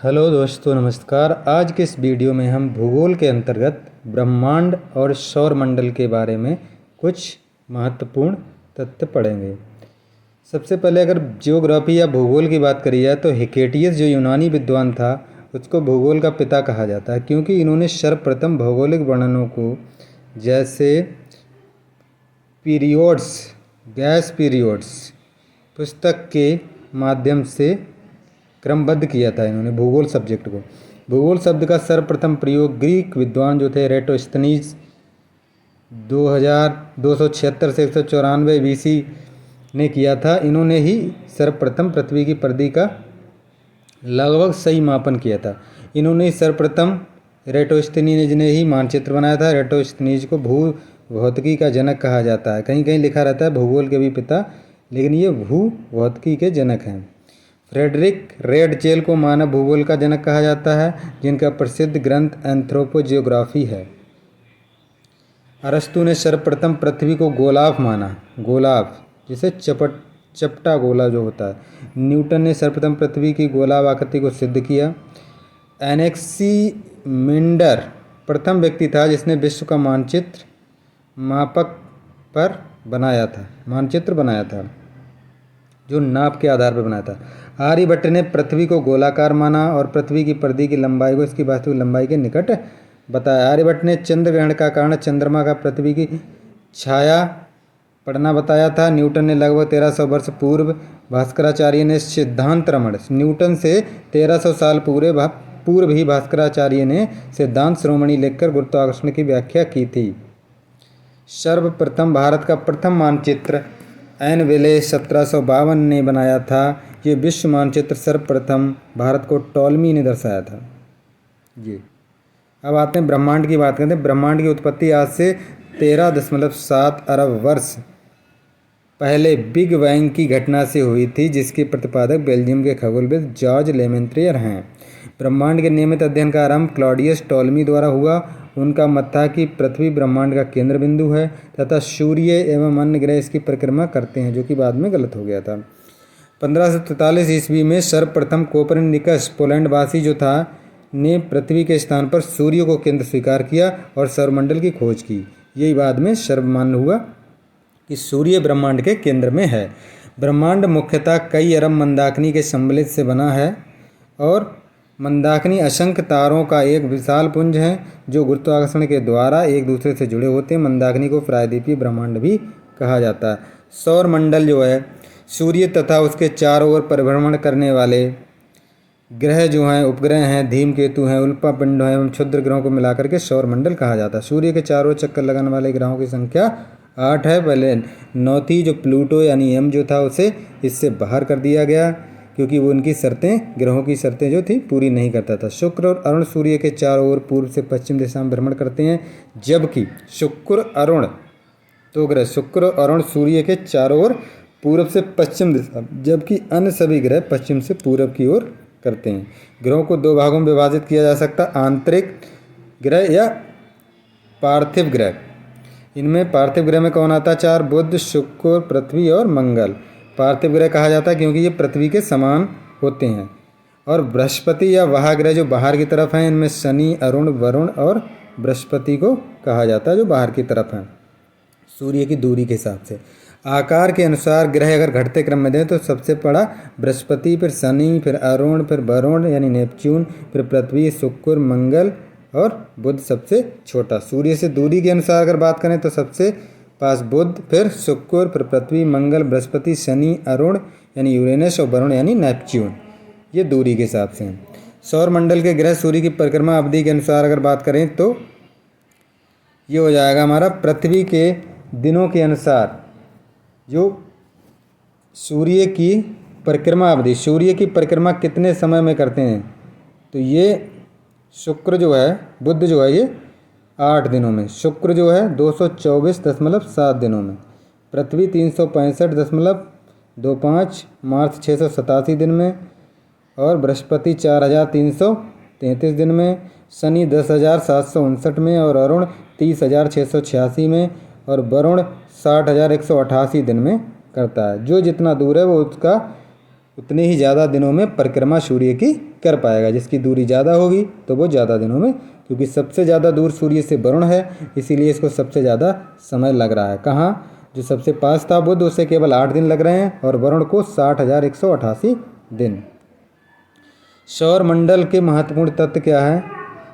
Hello दोस्तों, नमस्कार। आज के इस वीडियो में हम भूगोल के अंतर्गत ब्रह्मांड और सौरमंडल के बारे में कुछ महत्वपूर्ण तथ्य पढ़ेंगे। सबसे पहले अगर ज्योग्राफी या भूगोल की बात करी जाए तो हिकेटियस जो यूनानी विद्वान था उसको भूगोल का पिता कहा जाता है, क्योंकि इन्होंने सर्वप्रथम भौगोलिक वर्णनों को जैसे पीरियोड्स, गैस पीरियोड्स पुस्तक के माध्यम से क्रमबद्ध किया था। इन्होंने भूगोल सब्जेक्ट को, भूगोल शब्द का सर्वप्रथम प्रयोग ग्रीक विद्वान जो थे एराटोस्थनीज 2276 से 194 बीसी ने किया था। इन्होंने ही सर्वप्रथम पृथ्वी की परिधि का लगभग सही मापन किया था। इन्होंने सर्वप्रथम एराटोस्थनीज ने ही मानचित्र बनाया था। एराटोस्थनीज को भू भौतिकी का जनक कहा जाता है। कहीं कहीं लिखा रहता है भूगोल के भी पिता, लेकिन ये भू भौतिकी के जनक हैं। फ्रेडरिक रेडचेल को मानव भूगोल का जनक कहा जाता है, जिनका प्रसिद्ध ग्रंथ एंथ्रोपोजियोग्राफी है। अरस्तु ने सर्वप्रथम पृथ्वी को गोलाभ माना, गोलाभ जिसे चपटा गोला जो होता है। न्यूटन ने सर्वप्रथम पृथ्वी की गोलाभ आकृति को सिद्ध किया। एनेक्सीमिंडर प्रथम व्यक्ति था जिसने विश्व का मानचित्र मापक पर बनाया था, मानचित्र बनाया था, जो नाप के आधार पर बनाया था। आर्यभट्ट ने पृथ्वी को गोलाकार माना और पृथ्वी की परिधि की लंबाई को इसकी वास्तविक लंबाई के निकट बताया। आर्यभट्ट ने चंद्र ग्रहण का कारण चंद्रमा का पृथ्वी की छाया पड़ना बताया था। न्यूटन ने लगभग 1300 वर्ष पूर्व भास्कराचार्य ने सिद्धांत रमण, न्यूटन से 1300 साल पूर्व ही भास्कराचार्य ने सिद्धांत शिरोमणि लिखकर गुरुत्वाकर्षण की व्याख्या की थी। सर्वप्रथम भारत का प्रथम मानचित्र एनविले 1752 ने बनाया था। ये विश्व मानचित्र सर्वप्रथम भारत को टॉलमी ने दर्शाया था। जी, अब आते हैं ब्रह्मांड की बात करते हैं। ब्रह्मांड की उत्पत्ति आज से 13.7 अरब वर्ष पहले बिग बैंग की घटना से हुई थी, जिसके प्रतिपादक बेल्जियम के खगोलविद जॉर्ज लेमेंत्रियर हैं। ब्रह्मांड के नियमित अध्ययन का आरंभ क्लॉडियस टॉलमी द्वारा हुआ। उनका मत था कि पृथ्वी ब्रह्मांड का केंद्र बिंदु है तथा सूर्य एवं अन्य ग्रह इसकी परिक्रमा करते हैं, जो कि बाद में गलत हो गया था। 1543 ईस्वी में सर्वप्रथम कोपरनिकस पोलैंडवासी जो था ने पृथ्वी के स्थान पर सूर्य को केंद्र स्वीकार किया और सौरमंडल की खोज की। यही बाद में सर्वमान्य हुआ कि सूर्य ब्रह्मांड के केंद्र में है। ब्रह्मांड मुख्यतः कई अरब मंदाकिनी के सम्मिलित से बना है और मंदाकिनी असंख्य तारों का एक विशाल पुंज है जो गुरुत्वाकर्षण के द्वारा एक दूसरे से जुड़े होते हैं। मंदाकिनी को प्रायद्वीपीय ब्रह्मांड भी कहा जाता है। सौरमंडल जो है सूर्य तथा उसके चारों ओर परिभ्रमण करने वाले ग्रह जो हैं, उपग्रह हैं, धूमकेतु हैं, उल्का पिंड हैं एवं क्षुद्र ग्रहों को मिलाकर के सौरमंडल कहा जाता है। सूर्य के चारों ओर चक्कर लगाने वाले ग्रहों की संख्या 8 है। पहले 9 थी, जो प्लूटो यानी एम जो था उसे इससे बाहर कर दिया गया क्योंकि वो उनकी शर्तें, ग्रहों की शर्तें जो थी पूरी नहीं करता था। शुक्र और अरुण सूर्य के चारों ओर पूर्व से पश्चिम दिशा में भ्रमण करते हैं, जबकि शुक्र अरुण तो ग्रह शुक्र और अरुण सूर्य के चारों ओर पूर्व से पश्चिम दिशा, जबकि अन्य सभी ग्रह पश्चिम से पूर्व की ओर करते हैं। ग्रहों को 2 भागों में विभाजित किया जा सकता है, आंतरिक ग्रह या पार्थिव ग्रह। इनमें पार्थिव ग्रह में कौन आता है? 4, बुध, शुक्र, पृथ्वी और मंगल। पार्थिव ग्रह कहा जाता है क्योंकि ये पृथ्वी के समान होते हैं। और बृहस्पति या वह ग्रह जो बाहर की तरफ हैं, इनमें शनि, अरुण, वरुण और बृहस्पति को कहा जाता है जो बाहर की तरफ हैं सूर्य की दूरी के हिसाब से। आकार के अनुसार ग्रह अगर घटते क्रम में दें तो सबसे बड़ा बृहस्पति, फिर शनि, फिर अरुण, फिर वरुण यानी नेपच्यून, फिर पृथ्वी, शुक्र, मंगल और बुध सबसे छोटा। सूर्य से दूरी के अनुसार अगर बात करें तो सबसे पास बुध, फिर शुक्र, फिर पृथ्वी, मंगल, बृहस्पति, शनि, अरुण यानी यूरेनस और वरुण यानी नेपच्यून, ये दूरी के हिसाब से हैं। सौरमंडल के ग्रह सूर्य की परिक्रमा अवधि के अनुसार अगर बात करें तो ये हो जाएगा हमारा पृथ्वी के दिनों के अनुसार जो सूर्य की परिक्रमा अवधि, सूर्य की परिक्रमा कितने समय में करते हैं, तो ये शुक्र जो है, बुध जो है ये 8 दिनों में, शुक्र जो है 224.7 दिनों में, पृथ्वी 365.25, मार्स 687 दिन में और बृहस्पति 4333 दिन में, शनि 10,759 में और अरुण 30,686 में और वरुण 60,188 दिन में करता है। जो जितना दूर है वो उसका उतने ही ज़्यादा दिनों में परिक्रमा सूर्य की कर पाएगा। जिसकी दूरी ज़्यादा होगी तो वो ज़्यादा दिनों में, क्योंकि सबसे ज़्यादा दूर सूर्य से वरुण है, इसीलिए इसको सबसे ज़्यादा समय लग रहा है। कहाँ? जो सबसे पास था बुध, उसे केवल 8 दिन लग रहे हैं और वरुण को 60,188 दिन। सौर मंडल के महत्वपूर्ण तत्व क्या है?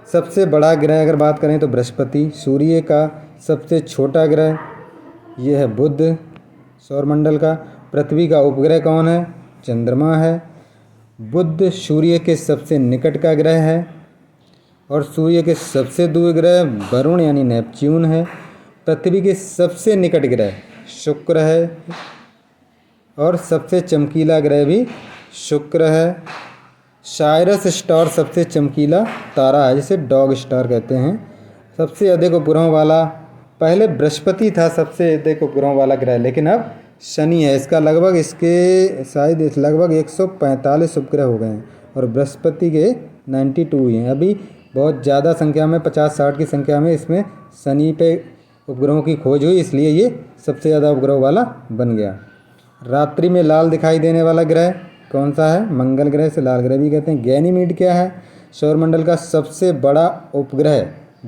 सबसे बड़ा ग्रह अगर बात करें तो बृहस्पति, सूर्य का सबसे छोटा ग्रह ये है बुध सौर मंडल का। पृथ्वी का उपग्रह कौन है? चंद्रमा है। बुध सूर्य के सबसे निकट का ग्रह है और सूर्य के सबसे दूर ग्रह वरुण यानी नेपच्यून है। पृथ्वी के सबसे निकट ग्रह शुक्र है और सबसे चमकीला ग्रह भी शुक्र है। साइरस स्टार सबसे चमकीला तारा है, जिसे डॉग स्टार कहते हैं। सबसे अधिक उपग्रहों वाला, पहले बृहस्पति था सबसे अधिक उपग्रहों वाला ग्रह, लेकिन अब शनि है। इसका लगभग इसके शायद लगभग 145 उपग्रह हो गए हैं और बृहस्पति के 92 ही हैं। अभी बहुत ज़्यादा संख्या में 50-60 की संख्या में इसमें शनि पे उपग्रहों की खोज हुई, इसलिए ये सबसे ज़्यादा उपग्रह वाला बन गया। रात्रि में लाल दिखाई देने वाला ग्रह कौन सा है? मंगल ग्रह, से लाल ग्रह भी कहते हैं। गैनीमीड क्या है? सौरमंडल का सबसे बड़ा उपग्रह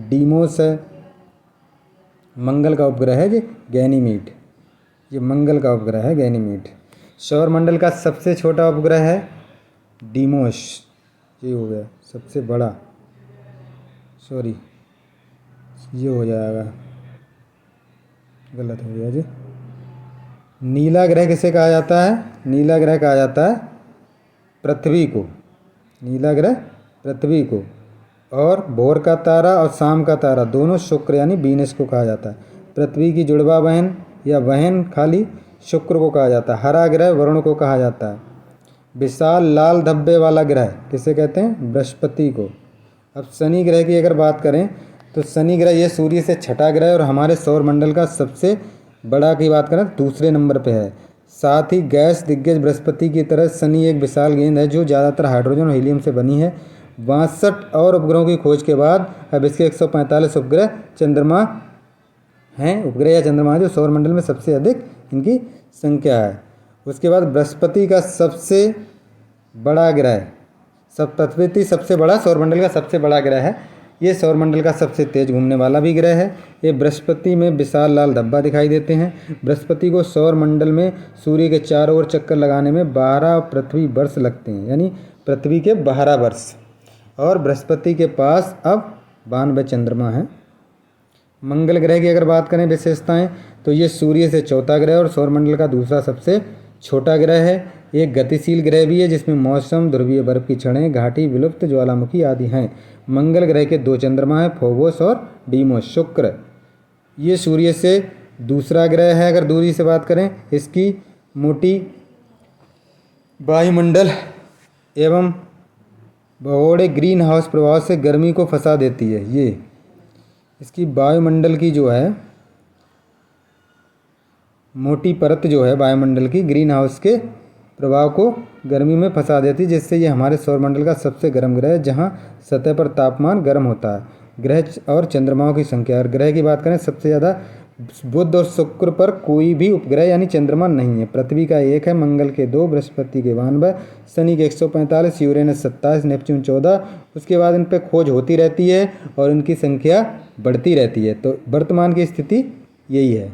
डीमोस है। मंगल का उपग्रह है ये गैनीमीड, ये मंगल का उपग्रह है गैनीमीड। सौरमंडल का सबसे छोटा उपग्रह है डीमोस, ये हो गया सबसे बड़ा, सॉरी ये हो जाएगा, गलत हो गया जी। नीला ग्रह किसे कहा जाता है? नीला ग्रह कहा जाता है पृथ्वी को, नीला ग्रह पृथ्वी को। और भोर का तारा और शाम का तारा दोनों शुक्र यानी वीनस को कहा जाता है। पृथ्वी की जुड़वा बहन या बहन खाली शुक्र को कहा जाता है। हरा ग्रह वरुण को कहा जाता है। विशाल लाल धब्बे वाला ग्रह किसे कहते हैं? बृहस्पति को। अब शनि ग्रह की अगर बात करें तो शनि ग्रह ये सूर्य से छठा ग्रह और हमारे सौरमंडल का सबसे बड़ा की बात करें दूसरे नंबर पे है। साथ ही गैस दिग्गज बृहस्पति की तरह शनि एक विशाल गेंद है जो ज़्यादातर हाइड्रोजन और हीलियम से बनी है। 62 और उपग्रहों की खोज के बाद अब इसके 145 उपग्रह चंद्रमा हैं, उपग्रह या चंद्रमा जो सौरमंडल में सबसे अधिक इनकी संख्या है। उसके बाद बृहस्पति का सबसे बड़ा ग्रह, सब पृथ्वी सबसे बड़ा सौरमंडल का सबसे बड़ा ग्रह है। ये सौरमंडल का सबसे तेज घूमने वाला भी ग्रह है। ये बृहस्पति में विशाल लाल धब्बा दिखाई देते हैं। बृहस्पति को सौरमंडल में सूर्य के चारों ओर चक्कर लगाने में 12 पृथ्वी वर्ष लगते हैं, यानी पृथ्वी के 12 वर्ष। और बृहस्पति के पास अब 92 चंद्रमा हैं। मंगल ग्रह की अगर बात करें विशेषताएं तो ये सूर्य से चौथा ग्रह और सौरमंडल का दूसरा सबसे छोटा ग्रह है। एक गतिशील ग्रह भी है जिसमें मौसम, ध्रुवीय बर्फ की छड़ें, घाटी, विलुप्त ज्वालामुखी आदि हैं। मंगल ग्रह के 2 चंद्रमा हैं, फोबोस और डीमोस। शुक्र ये सूर्य से दूसरा ग्रह है। अगर दूरी से बात करें, इसकी मोटी वायुमंडल एवं भगोड़े ग्रीन हाउस प्रभाव से गर्मी को फंसा देती है। ये इसकी वायुमंडल की जो है मोटी परत जो है वायुमंडल की ग्रीन हाउस के प्रभाव को गर्मी में फंसा देती है, जिससे ये हमारे सौरमंडल का सबसे गर्म ग्रह है जहाँ सतह पर तापमान गर्म होता है। ग्रह और चंद्रमाओं की संख्या, और ग्रह की बात करें सबसे ज़्यादा बुध और शुक्र पर कोई भी उपग्रह यानी चंद्रमा नहीं है। पृथ्वी का 1 है, मंगल के 2, बृहस्पति के 92, शनि के 145, यूरेनस 27, नेपच्यून 14। उसके बाद इन पर खोज होती रहती है और इनकी संख्या बढ़ती रहती है। तो वर्तमान की स्थिति यही है।